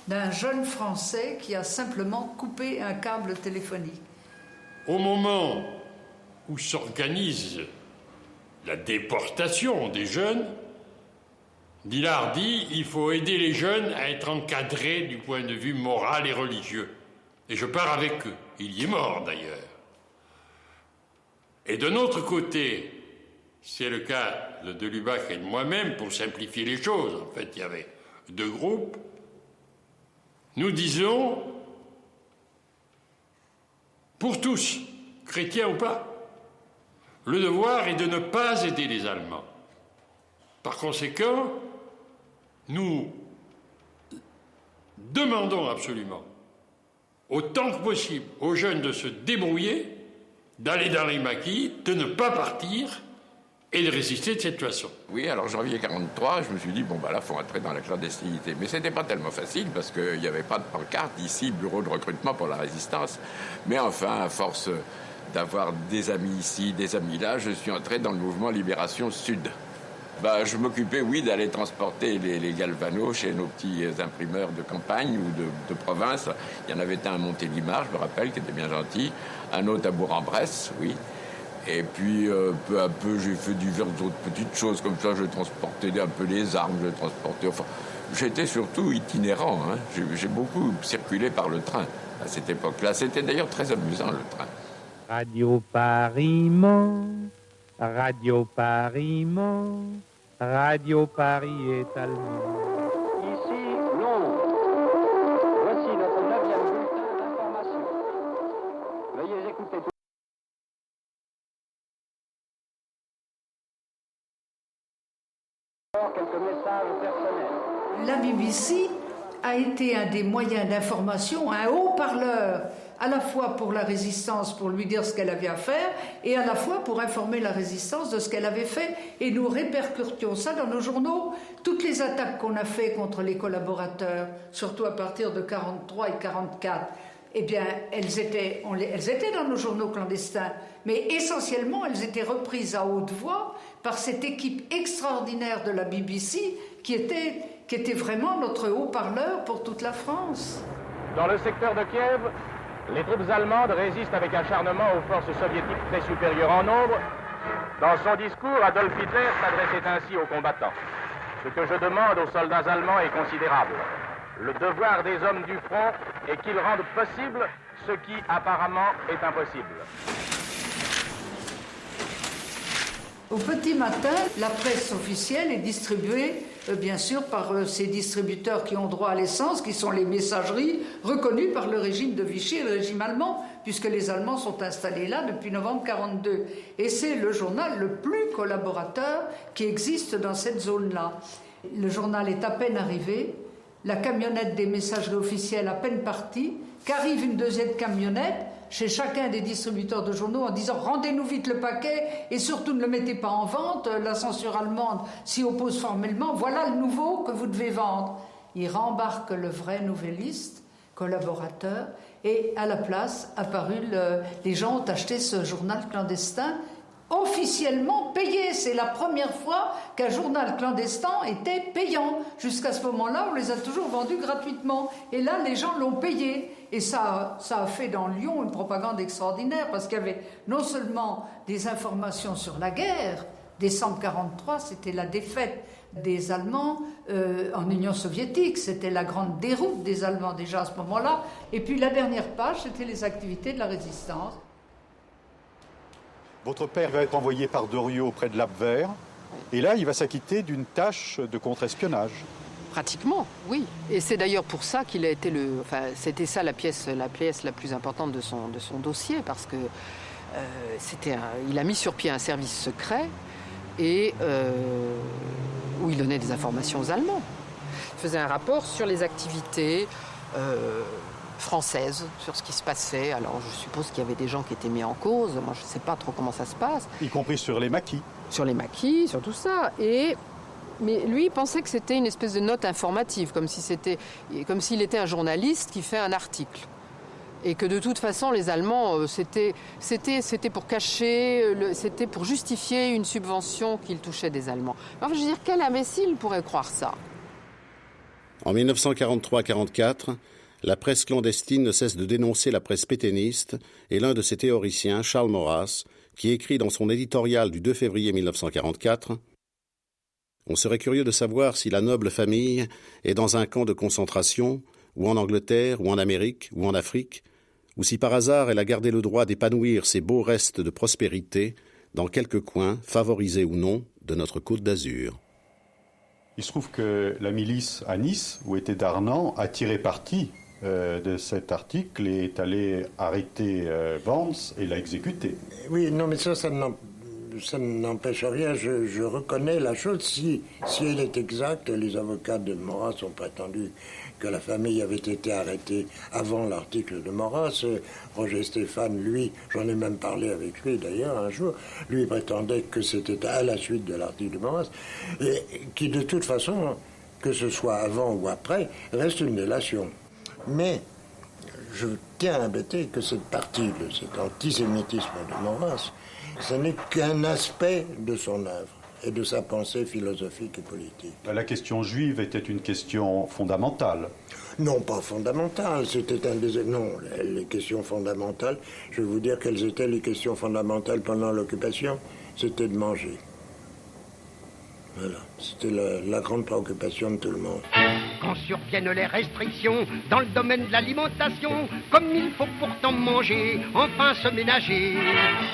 d'un jeune Français qui a simplement coupé un câble téléphonique. Au moment où s'organise la déportation des jeunes, Dillard dit il faut aider les jeunes à être encadrés du point de vue moral et religieux. Et je pars avec eux. Il y est mort d'ailleurs. Et d'un autre côté, c'est le cas de Lubac et de moi-même, pour simplifier les choses, en fait il y avait deux groupes, nous disons, pour tous, chrétiens ou pas, le devoir est de ne pas aider les Allemands. Par conséquent, nous demandons absolument, autant que possible, aux jeunes de se débrouiller, d'aller dans les maquis, de ne pas partir et de résister de cette façon. Oui, alors janvier 1943, je me suis dit, bon, bah là, il faut entrer dans la clandestinité. Mais c'était pas tellement facile parce qu'il n'y avait pas de pancarte ici, bureau de recrutement pour la résistance. Mais enfin, à force d'avoir des amis ici, des amis là, je suis entré dans le mouvement Libération Sud. Bah, je m'occupais, oui, d'aller transporter les galvanos chez nos petits imprimeurs de campagne ou de province. Il y en avait un à Montélimar, je me rappelle, qui était bien gentil. Un autre à Bourg-en-Bresse, oui. Et puis, peu à peu, j'ai fait diverses autres petites choses comme ça. Je transportais un peu les armes, je transportais... Enfin, j'étais surtout itinérant. Hein. J'ai beaucoup circulé par le train à cette époque-là. C'était d'ailleurs très amusant, le train. Radio Paris-Mans, Radio Paris-Mans, Radio Paris est allemand. Ici, Londres. Voici notre 9e bulletin d'information. Veuillez écouter tout. Quelques messages personnels. La BBC a été un des moyens d'information, un haut-parleur, à la fois pour la résistance, pour lui dire ce qu'elle avait à faire, et à la fois pour informer la résistance de ce qu'elle avait fait. Et nous répercutions ça dans nos journaux. Toutes les attaques qu'on a faites contre les collaborateurs, surtout à partir de 1943 et 1944, eh bien, elles étaient dans nos journaux clandestins, mais essentiellement, elles étaient reprises à haute voix par cette équipe extraordinaire de la BBC qui était vraiment notre haut-parleur pour toute la France. Dans le secteur de Kiev, les troupes allemandes résistent avec acharnement aux forces soviétiques très supérieures en nombre. Dans son discours, Adolf Hitler s'adressait ainsi aux combattants. Ce que je demande aux soldats allemands est considérable. Le devoir des hommes du front est qu'ils rendent possible ce qui apparemment est impossible. Au petit matin, la presse officielle est distribuée, bien sûr, par ces distributeurs qui ont droit à l'essence, qui sont les messageries reconnues par le régime de Vichy et le régime allemand, puisque les Allemands sont installés là depuis novembre 1942. Et c'est le journal le plus collaborateur qui existe dans cette zone-là. Le journal est à peine arrivé, la camionnette des messageries officielles à peine partie, qu'arrive une deuxième camionnette chez chacun des distributeurs de journaux en disant « Rendez-nous vite le paquet et surtout ne le mettez pas en vente, la censure allemande s'y oppose formellement, voilà le nouveau que vous devez vendre. » Il rembarque le vrai nouvelliste, collaborateur, et à la place, les gens ont acheté ce journal clandestin officiellement payé. C'est la première fois qu'un journal clandestin était payant. Jusqu'à ce moment-là, on les a toujours vendus gratuitement. Et là, les gens l'ont payé. Et ça a fait dans Lyon une propagande extraordinaire, parce qu'il y avait non seulement des informations sur la guerre. Décembre 1943, c'était la défaite des Allemands en Union soviétique. C'était la grande déroute des Allemands déjà à ce moment-là. Et puis la dernière page, c'était les activités de la résistance. Votre père va être envoyé par Doriot auprès de l'Abwehr, et là, il va s'acquitter d'une tâche de contre-espionnage. Pratiquement, oui. Et c'est d'ailleurs pour ça qu'il a été c'était ça la pièce la plus importante de son dossier, parce que il a mis sur pied un service secret et où il donnait des informations aux Allemands. Il faisait un rapport sur les activités française sur ce qui se passait. Alors je suppose qu'il y avait des gens qui étaient mis en cause. Moi je ne sais pas trop comment ça se passe. Y compris sur les maquis. Sur les maquis, sur tout ça. Mais lui, il pensait que c'était une espèce de note informative, comme s'il était un journaliste qui fait un article. Et que de toute façon, les Allemands, c'était pour cacher, c'était pour justifier une subvention qu'ils touchaient des Allemands. Enfin, je veux dire, quel imbécile pourrait croire ça ? En 1943-44, la presse clandestine ne cesse de dénoncer la presse pétainiste et l'un de ses théoriciens, Charles Maurras, qui écrit dans son éditorial du 2 février 1944 « On serait curieux de savoir si la noble famille est dans un camp de concentration, ou en Angleterre, ou en Amérique, ou en Afrique, ou si par hasard elle a gardé le droit d'épanouir ses beaux restes de prospérité dans quelque coin, favorisé ou non, de notre Côte d'Azur. » Il se trouve que la milice à Nice, où était Darnan, a tiré parti de cet article et est allé arrêter Vance et l'a exécuté. Oui, non, mais ça n'empêche rien. Je reconnais la chose. Si elle est exacte, les avocats de Maurras ont prétendu que la famille avait été arrêtée avant l'article de Maurras. Roger Stéphane, lui, j'en ai même parlé avec lui d'ailleurs un jour, lui prétendait que c'était à la suite de l'article de Maurras, et qui de toute façon, que ce soit avant ou après, reste une délation. Mais je tiens à embêter que cette partie de cet antisémitisme de Maurras, ce n'est qu'un aspect de son œuvre et de sa pensée philosophique et politique. La question juive était une question fondamentale. Non, pas fondamentale, c'était un des... Non, les questions fondamentales, je vais vous dire quelles étaient les questions fondamentales pendant l'occupation, c'était de manger. Voilà, c'était la grande préoccupation de tout le monde. Quand surviennent les restrictions dans le domaine de l'alimentation, comme il faut pourtant manger, enfin se ménager.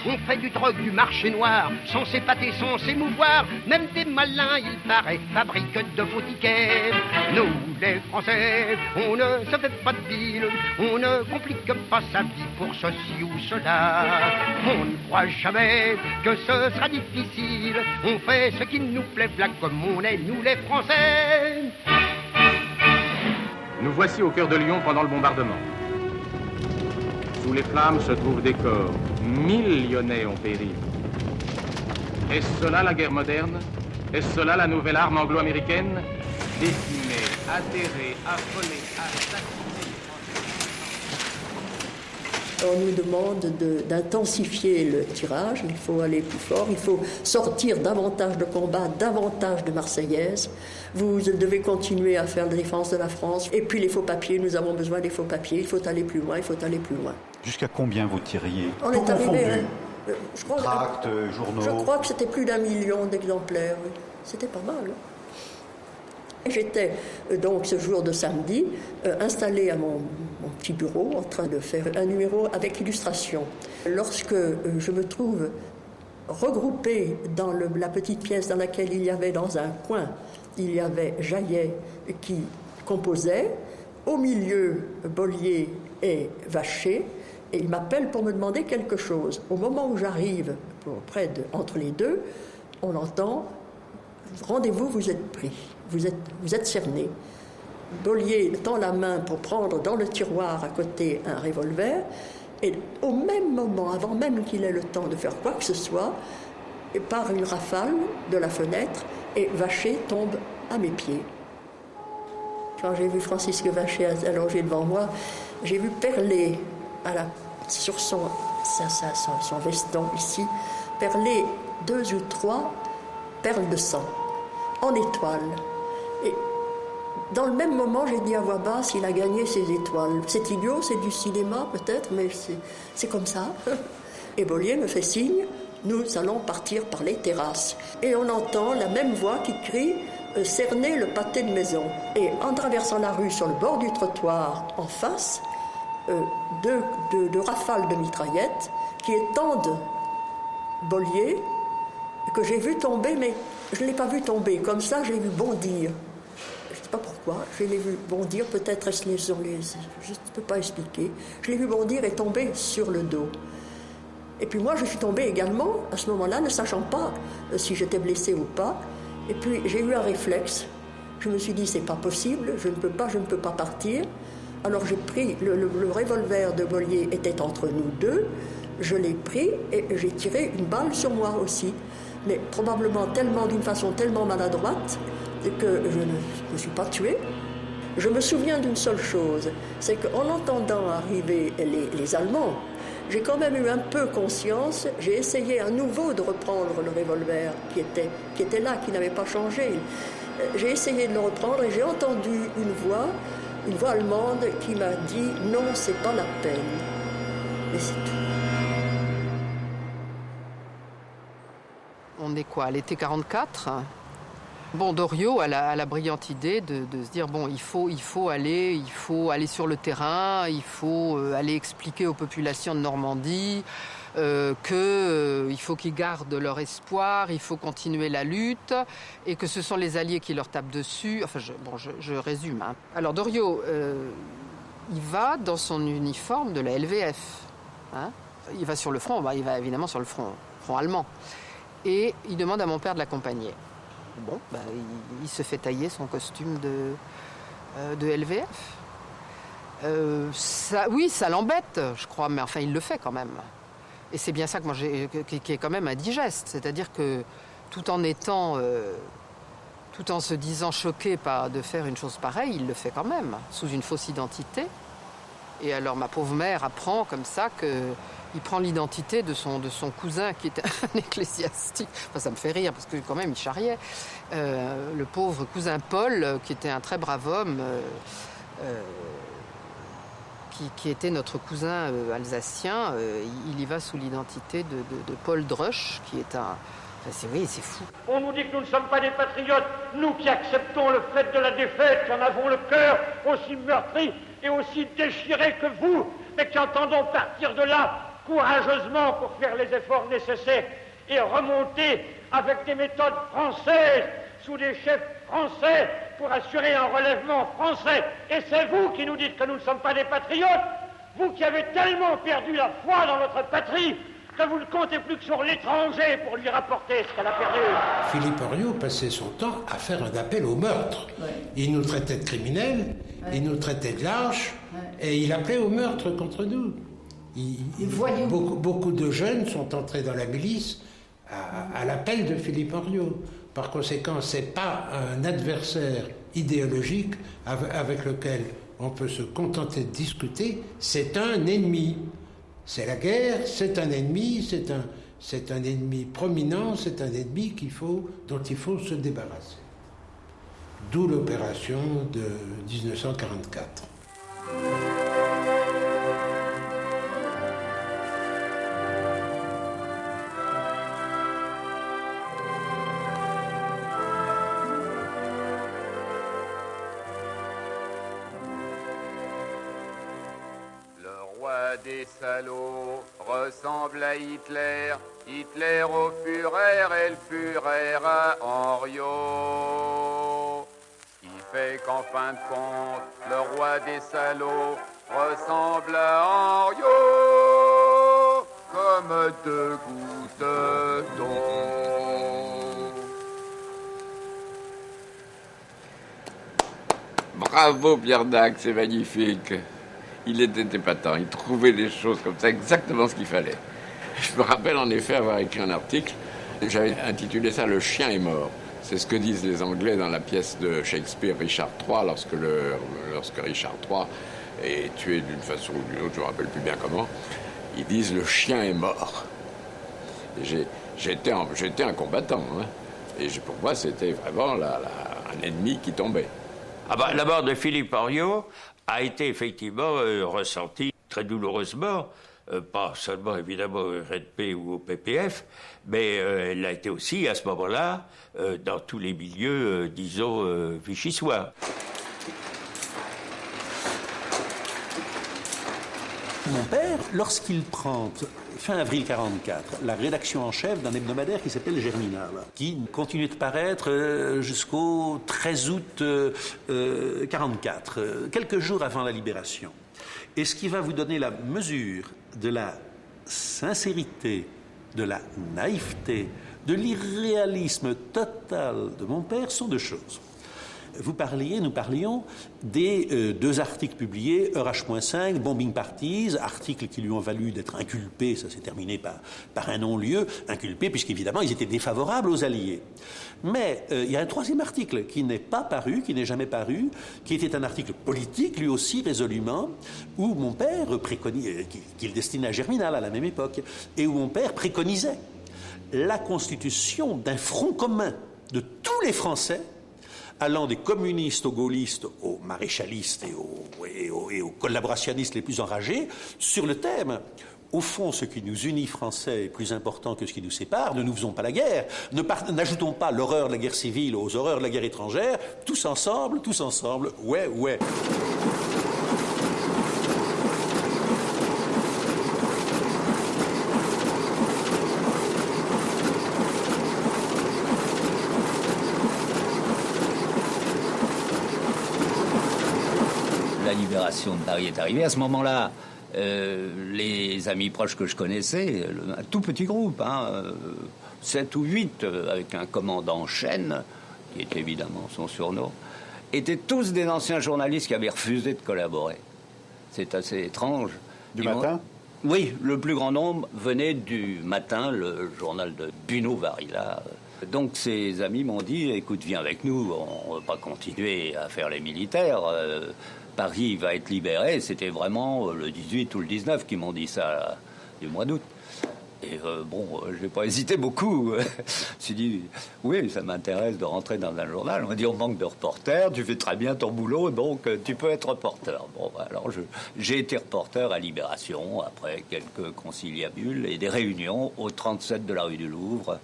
On fait du drogue, du marché noir, sans s'épater, sans s'émouvoir. Même des malins, il paraît, fabriquent de faux tickets. Nous, les Français, on ne se fait pas de bile, on ne complique pas sa vie pour ceci ou cela. On ne croit jamais que ce sera difficile, on fait ce qui nous plaît, là comme on est, nous les Français. Nous voici au cœur de Lyon pendant le bombardement. Sous les flammes se trouvent des corps. 1000 Lyonnais ont péri. Est-ce cela la guerre moderne? Est-ce cela la nouvelle arme anglo-américaine? Décimée, atterrée, affolée, assassiner. On nous demande d'intensifier le tirage, il faut aller plus fort, il faut sortir davantage de combats, davantage de Marseillaises. Vous devez continuer à faire la défense de la France. Et puis les faux papiers, nous avons besoin des faux papiers, il faut aller plus loin, il faut aller plus loin. Jusqu'à combien vous tiriez? On est arrivé, tracts, journaux. Je crois que c'était plus d'1 million d'exemplaires, oui. C'était pas mal. J'étais donc ce jour de samedi installée à mon petit bureau en train de faire un numéro avec illustration. Lorsque je me trouve regroupée dans la petite pièce dans laquelle il y avait dans un coin, il y avait Jaillet qui composait, au milieu Bollier et Vacher, et il m'appelle pour me demander quelque chose. Au moment où j'arrive entre les deux, on entend « Rendez-vous, vous êtes pris, vous êtes cerné ». Bollier tend la main pour prendre dans le tiroir à côté un revolver, et au même moment, avant même qu'il ait le temps de faire quoi que ce soit, part une rafale de la fenêtre et Vacher tombe à mes pieds. Quand j'ai vu Francisque Vacher allongé devant moi, j'ai vu perler sur son veston ici, perler 2 ou 3 perles de sang en étoiles. Et dans le même moment, j'ai dit à voix basse, il a gagné ses étoiles. C'est idiot, c'est du cinéma peut-être, mais c'est comme ça. Et Bollier me fait signe, nous allons partir par les terrasses. Et on entend la même voix qui crie, cerner le pâté de maison. Et en traversant la rue sur le bord du trottoir, en face, deux rafales de mitraillettes qui étendent Bollier, que j'ai vu tomber, mais je ne l'ai pas vu tomber. Comme ça, je l'ai vu bondir. Je ne sais pas pourquoi, je l'ai vu bondir, peut-être je ne peux pas expliquer. Je l'ai vu bondir et tomber sur le dos. Et puis moi, je suis tombée également, à ce moment-là, ne sachant pas si j'étais blessée ou pas. Et puis j'ai eu un réflexe. Je me suis dit, c'est pas possible, je ne peux pas partir. Alors j'ai pris, le revolver de Bollier était entre nous deux, je l'ai pris et j'ai tiré une balle sur moi aussi. Mais probablement d'une façon tellement maladroite que je ne me suis pas tuée. Je me souviens d'une seule chose, c'est qu'en entendant arriver les Allemands, j'ai quand même eu un peu conscience, j'ai essayé à nouveau de reprendre le revolver qui était là, qui n'avait pas changé. J'ai essayé de le reprendre et j'ai entendu une voix allemande qui m'a dit « Non, c'est pas la peine ». Et c'est tout. On est quoi, à l'été 44 ? Bon, Doriot a la brillante idée de se dire bon, il faut aller sur le terrain, il faut aller expliquer aux populations de Normandie qu'il faut qu'ils gardent leur espoir, il faut continuer la lutte et que ce sont les Alliés qui leur tapent dessus. Enfin, je résume. Hein. Alors Doriot, il va dans son uniforme de la LVF. Hein. Il va sur le front, il va évidemment sur le front allemand. Et il demande à mon père de l'accompagner. Bon, il se fait tailler son costume de LVF. Ça l'embête, je crois, mais enfin, il le fait quand même. Et c'est bien ça qui est quand même indigeste. C'est-à-dire que tout en se disant choqué de faire une chose pareille, il le fait quand même, sous une fausse identité. Et alors, ma pauvre mère apprend comme ça qu'il prend l'identité de son cousin qui était un ecclésiastique. Enfin, ça me fait rire parce que quand même il charriait. Le pauvre cousin Paul, qui était un très brave homme, qui était notre cousin alsacien, il y va sous l'identité de Paul Drusch, qui est un... c'est fou. On nous dit que nous ne sommes pas des patriotes, nous qui acceptons le fait de la défaite, qui en avons le cœur aussi meurtri et aussi déchiré que vous, mais qui entendons partir de là courageusement pour faire les efforts nécessaires et remonter avec des méthodes françaises, sous des chefs français, pour assurer un relèvement français. Et c'est vous qui nous dites que nous ne sommes pas des patriotes, vous qui avez tellement perdu la foi dans votre patrie, que vous ne comptez plus que sur l'étranger pour lui rapporter ce qu'elle a perdu. Philippe Henriot passait son temps à faire un appel au meurtre. Ouais. Il nous traitait de criminels, il nous traitait de lâches, et il appelait au meurtre contre nous. Beaucoup de jeunes sont entrés dans la milice à l'appel de Philippe Henriot. Par conséquent, ce n'est pas un adversaire idéologique avec lequel on peut se contenter de discuter, c'est un ennemi. C'est la guerre, c'est un ennemi, c'est un ennemi prominent, c'est un ennemi dont il faut se débarrasser. D'où l'opération de 1944. Des salauds ressemble à Hitler, Hitler au Führer et le Führer à Henriot. Ce qui fait qu'en fin de compte, le roi des salauds ressemble à Henriot comme deux gouttes d'eau. Bravo Pierre Dac, c'est magnifique. Il était épatant, il trouvait des choses comme ça, exactement ce qu'il fallait. Je me rappelle en effet avoir écrit un article, j'avais intitulé ça « Le chien est mort ». C'est ce que disent les Anglais dans la pièce de Shakespeare, Richard III, lorsque Richard III est tué d'une façon ou d'une autre, je ne me rappelle plus bien comment. Ils disent « Le chien est mort ». J'étais un combattant, hein, et pour moi c'était vraiment un ennemi qui tombait. La mort de Philippe Henriot a été effectivement ressentie très douloureusement, pas seulement évidemment au RNP ou au PPF, mais elle a été aussi à ce moment-là dans tous les milieux, disons, vichysois. Mon père, lorsqu'il prend, fin avril 1944, la rédaction en chef d'un hebdomadaire qui s'appelle Germinal, qui continue de paraître jusqu'au 13 août 1944, quelques jours avant la libération. Et ce qui va vous donner la mesure de la sincérité, de la naïveté, de l'irréalisme total de mon père sont deux choses. nous parlions des 2 articles publiés, Heure H-5, Bombing Parties, articles qui lui ont valu d'être inculpés, ça s'est terminé par un non-lieu, inculpés puisqu'évidemment ils étaient défavorables aux Alliés. Mais il y a un 3e article qui n'est pas paru, qui n'est jamais paru, qui était un article politique, lui aussi résolument, où mon père préconisait, qu'il destinait à Germinal à la même époque, et où mon père préconisait la constitution d'un front commun de tous les Français, allant des communistes aux gaullistes, aux maréchalistes et aux collaborationnistes les plus enragés, sur le thème « Au fond, ce qui nous unit Français est plus important que ce qui nous sépare. Ne nous faisons pas la guerre. N'ajoutons pas l'horreur de la guerre civile aux horreurs de la guerre étrangère. Tous ensemble, ouais, ouais. » La libération de Paris est arrivée. À ce moment-là, les amis proches que je connaissais, un tout petit groupe, 7 ou 8, avec un commandant Chêne, qui était évidemment son surnom, étaient tous des anciens journalistes qui avaient refusé de collaborer. C'est assez étrange. Du matin ? Oui, le plus grand nombre venait du matin, le journal de Buneau-Varilla. Donc ces amis m'ont dit, écoute, viens avec nous, on ne va pas continuer à faire les militaires. Paris va être libéré. C'était vraiment le 18 ou le 19 qui m'ont dit ça, du mois d'août. Et j'ai pas hésité beaucoup. Je me suis dit, oui, ça m'intéresse de rentrer dans un journal. On m'a dit, on manque de reporters, tu fais très bien ton boulot, donc tu peux être reporter. Bon, alors j'ai été reporter à Libération, après quelques conciliabules et des réunions au 37 de la rue du Louvre,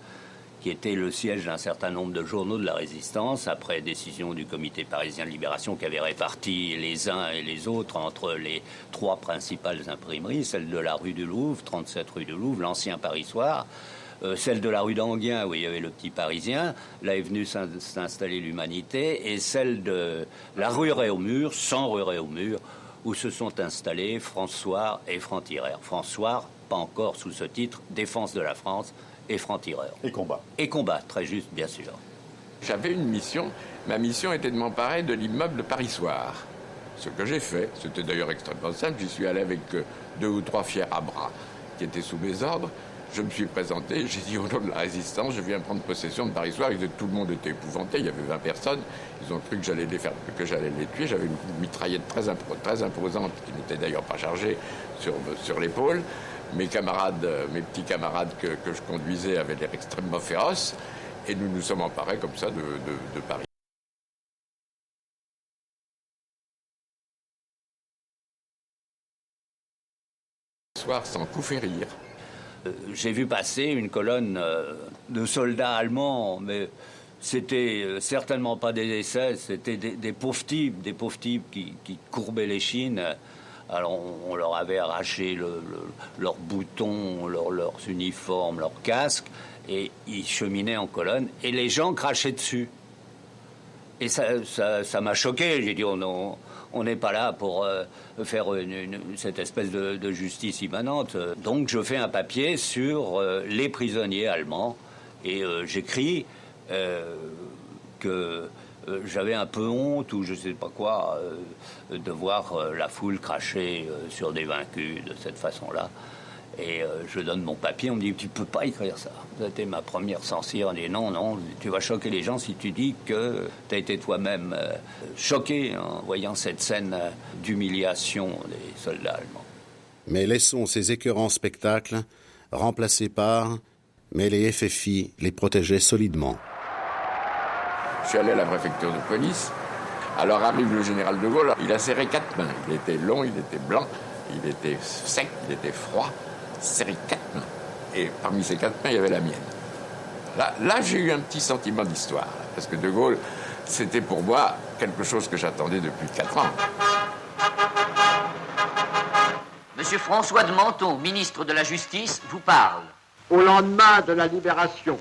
qui était le siège d'un certain nombre de journaux de la Résistance, après décision du comité parisien de libération qui avait réparti les uns et les autres entre les 3 principales imprimeries, celle de la rue du Louvre, 37 rue du Louvre, l'ancien Paris Soir, celle de la rue d'Anguien, où il y avait le Petit Parisien, là est venue s'installer l'Humanité, et celle de la rue Réaumur, 100 rue Réaumur, où se sont installés François et Franc-Tireur. François, pas encore sous ce titre, Défense de la France, et franc-tireur. Et combat. Et combat, très juste, bien sûr. J'avais une mission. Ma mission était de m'emparer de l'immeuble Paris Soir. Ce que j'ai fait, c'était d'ailleurs extrêmement simple. J'y suis allé avec 2 ou 3 fiers à bras qui étaient sous mes ordres. Je me suis présenté, j'ai dit au nom de la Résistance, je viens prendre possession de Paris Soir. Tout le monde était épouvanté, il y avait 20 personnes. Ils ont cru que j'allais les faire, que j'allais les tuer. J'avais une mitraillette très imposante, qui n'était d'ailleurs pas chargée, sur l'épaule. Mes petits camarades que je conduisais avaient l'air extrêmement féroces, et nous nous sommes emparés comme ça de Paris. Soir sans coup férir. J'ai vu passer une colonne de soldats allemands, mais c'était certainement pas des essais, c'était des pauvres types qui courbaient les chines. Alors on leur avait arraché leurs boutons, leurs uniformes, leurs casques, et ils cheminaient en colonne, et les gens crachaient dessus. Et ça m'a choqué. J'ai dit, on n'est pas là pour faire cette espèce de justice immanente. Donc je fais un papier sur les prisonniers allemands, et j'écris que j'avais un peu honte, ou je sais pas quoi, de voir la foule cracher sur des vaincus de cette façon-là. Et je donne mon papier, on me dit, tu peux pas écrire ça. C'était ma première censure. On dit, non, tu vas choquer les gens si tu dis que tu as été toi-même choqué en voyant cette scène d'humiliation des soldats allemands. Mais laissons ces écœurants spectacles remplacés par « Mais les FFI les protégeaient solidement ». Je suis allé à la préfecture de police. Alors arrive le général de Gaulle. Il a serré 4 mains. Il était long, il était blanc, il était sec, il était froid. Serré 4 mains. Et parmi ces 4 mains, il y avait la mienne. Là, j'ai eu un petit sentiment d'histoire. Parce que de Gaulle, c'était pour moi quelque chose que j'attendais depuis 4 ans. Monsieur François de Menton, ministre de la Justice, vous parle. Au lendemain de la libération,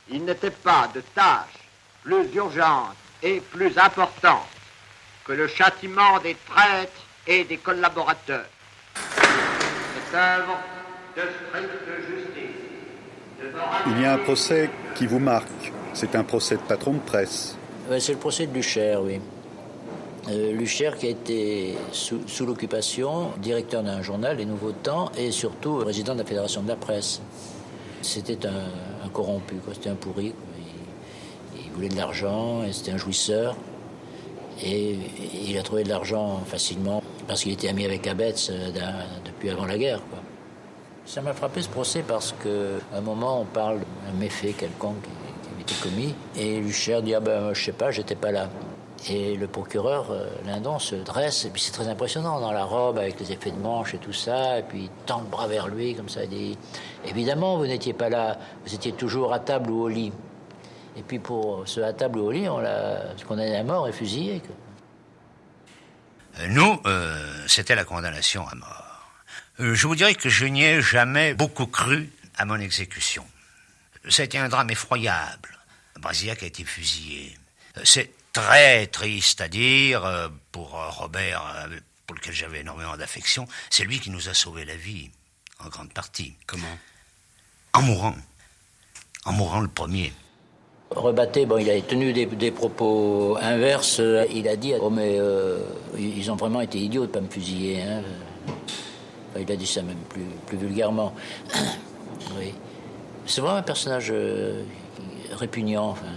il n'était pas de tâche plus urgente et plus importante que le châtiment des traîtres et des collaborateurs. Cette œuvre de stricte justice. Il y a un procès qui vous marque. C'est un procès de patron de presse. C'est le procès de Lucher, oui. Lucher qui a été sous l'occupation, directeur d'un journal, Les Nouveaux Temps, et surtout président de la Fédération de la Presse. C'était un corrompu, quoi. C'était un pourri, quoi. Il voulait de l'argent, et c'était un jouisseur. Et il a trouvé de l'argent facilement, parce qu'il était ami avec Abetz depuis avant la guerre, quoi. Ça m'a frappé ce procès parce qu'à un moment on parle d'un méfait quelconque qui avait été commis, et Lucher dit « Ah ben je sais pas, j'étais pas là ». Et le procureur, Lindon, se dresse, et puis c'est très impressionnant, dans la robe, avec les effets de manche et tout ça, et puis il tend le bras vers lui, comme ça, il dit « Évidemment, vous n'étiez pas là, vous étiez toujours à table ou au lit. » Et puis pour ce à table ou au lit, on l'a condamné à mort et fusillé. Nous, c'était la condamnation à mort. Je vous dirais que je n'y ai jamais beaucoup cru à mon exécution. C'était un drame effroyable. Brasillac a été fusillé. C'est très triste à dire pour Robert, pour lequel j'avais énormément d'affection. C'est lui qui nous a sauvé la vie, en grande partie. Comment ? En mourant. En mourant le premier. Rebatté, bon, il a tenu des propos inverses. Il a dit « Oh, mais ils ont vraiment été idiots de ne pas me fusiller. Hein. » Enfin, il a dit ça même plus vulgairement. Oui. C'est vraiment un personnage répugnant. Enfin.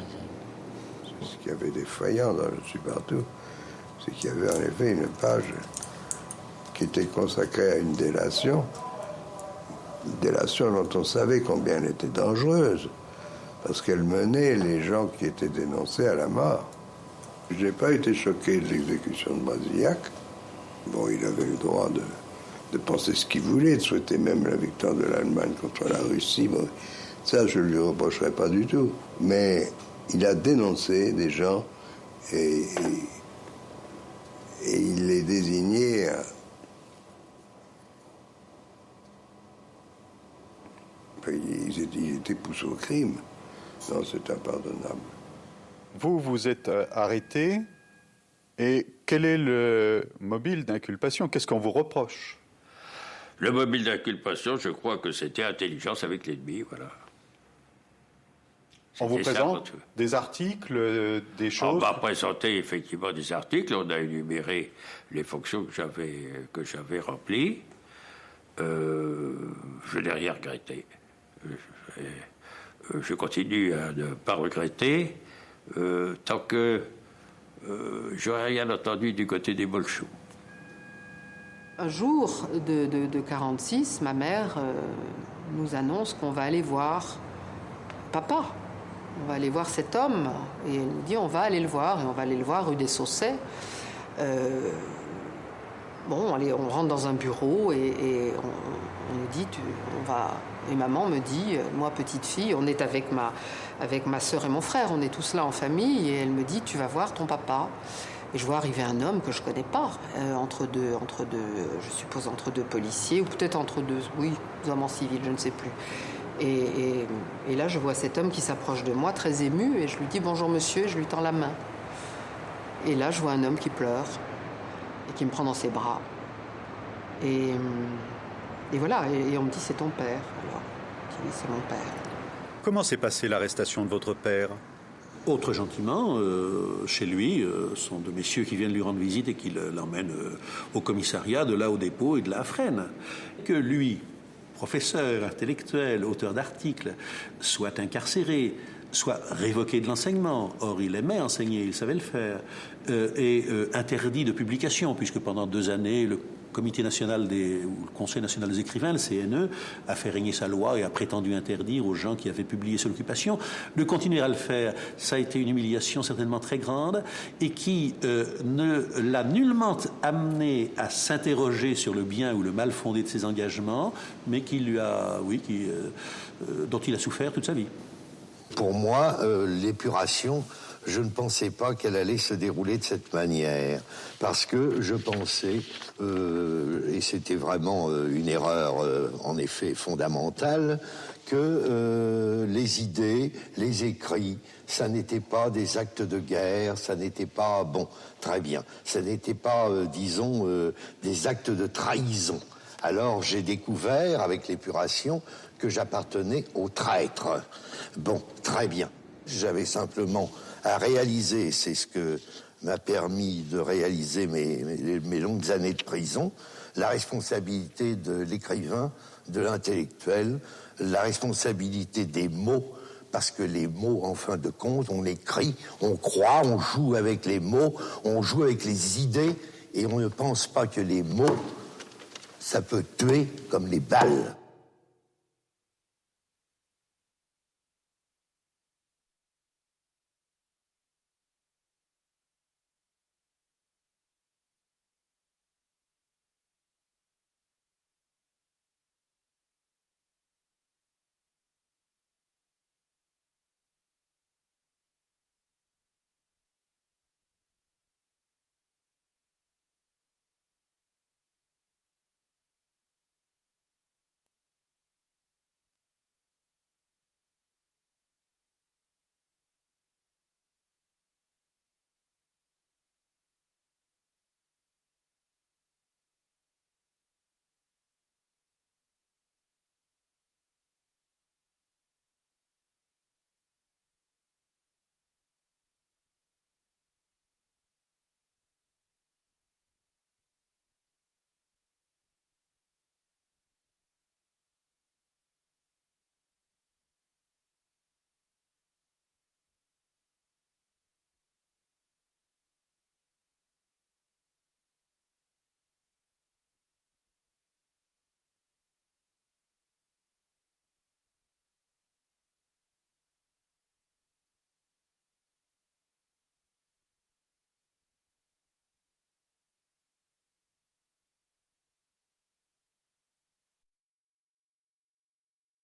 Ce qui avait d'effrayant dans Je suis partout, c'est qu'il y avait en effet une page qui était consacrée à une délation dont on savait combien elle était dangereuse, parce qu'elle menait les gens qui étaient dénoncés à la mort. Je n'ai pas été choqué de l'exécution de Brasillac. Bon, il avait le droit de penser ce qu'il voulait, de souhaiter même la victoire de l'Allemagne contre la Russie. Bon, ça, je ne lui reprocherai pas du tout. Mais il a dénoncé des gens et il les désignait ils étaient poussés au crime. Non, c'est impardonnable. Vous êtes arrêté, et quel est le mobile d'inculpation? Qu'est-ce qu'on vous reproche? Le mobile d'inculpation, je crois que c'était intelligence avec l'ennemi, voilà. On vous présente des articles, des choses? On m'a présenté effectivement des articles, on a énuméré les fonctions que j'avais remplies. Je n'ai rien regretté. Je continue à ne pas regretter tant que j'aurais rien entendu du côté des Bolchos. Un jour de 1946, ma mère nous annonce qu'on va aller voir papa. On va aller voir cet homme. Et elle nous dit on va aller le voir. Et on va aller le voir rue des Saussets. Bon, allez, on rentre dans un bureau et on nous dit on va. Et maman me dit, moi petite fille, on est avec ma sœur et mon frère, on est tous là en famille, et elle me dit tu vas voir ton papa. Et je vois arriver un homme que je connais pas, entre deux, je suppose entre deux policiers, ou peut-être entre deux hommes en civil, je ne sais plus. Et là je vois cet homme qui s'approche de moi, très ému, et je lui dis bonjour monsieur, et je lui tends la main. Et là je vois un homme qui pleure et qui me prend dans ses bras. Et voilà, et on me dit c'est ton père. Alors, je dis c'est mon père. Comment s'est passée l'arrestation de votre père? Autre gentiment, chez lui, sont deux messieurs qui viennent lui rendre visite et qui l'emmènent au commissariat, de là au dépôt et de là à Fresnes. Que lui, professeur, intellectuel, auteur d'articles, soit incarcéré, soit révoqué de l'enseignement. Or, il aimait enseigner, il savait le faire. Et interdit de publication, puisque pendant 2 années, le Comité national ou le Conseil national des écrivains, le CNE, a fait régner sa loi et a prétendu interdire aux gens qui avaient publié sous l'occupation de continuer à le faire. Ça a été une humiliation certainement très grande et qui ne l'a nullement amené à s'interroger sur le bien ou le mal fondé de ses engagements, mais qui lui a, dont il a souffert toute sa vie. Pour moi, l'épuration, je ne pensais pas qu'elle allait se dérouler de cette manière, parce que je pensais, et c'était vraiment une erreur en effet fondamentale, que les idées, les écrits, ça n'était pas des actes de guerre, ça n'était pas, bon, très bien, ça n'était pas, disons, des actes de trahison. Alors j'ai découvert, avec l'épuration, que j'appartenais aux traîtres. Bon, très bien. J'avais simplement à réaliser, c'est ce que m'a permis de réaliser mes longues années de prison, la responsabilité de l'écrivain, de l'intellectuel, la responsabilité des mots, parce que les mots, en fin de compte, on écrit, on croit, on joue avec les mots, on joue avec les idées, et on ne pense pas que les mots, ça peut tuer comme les balles.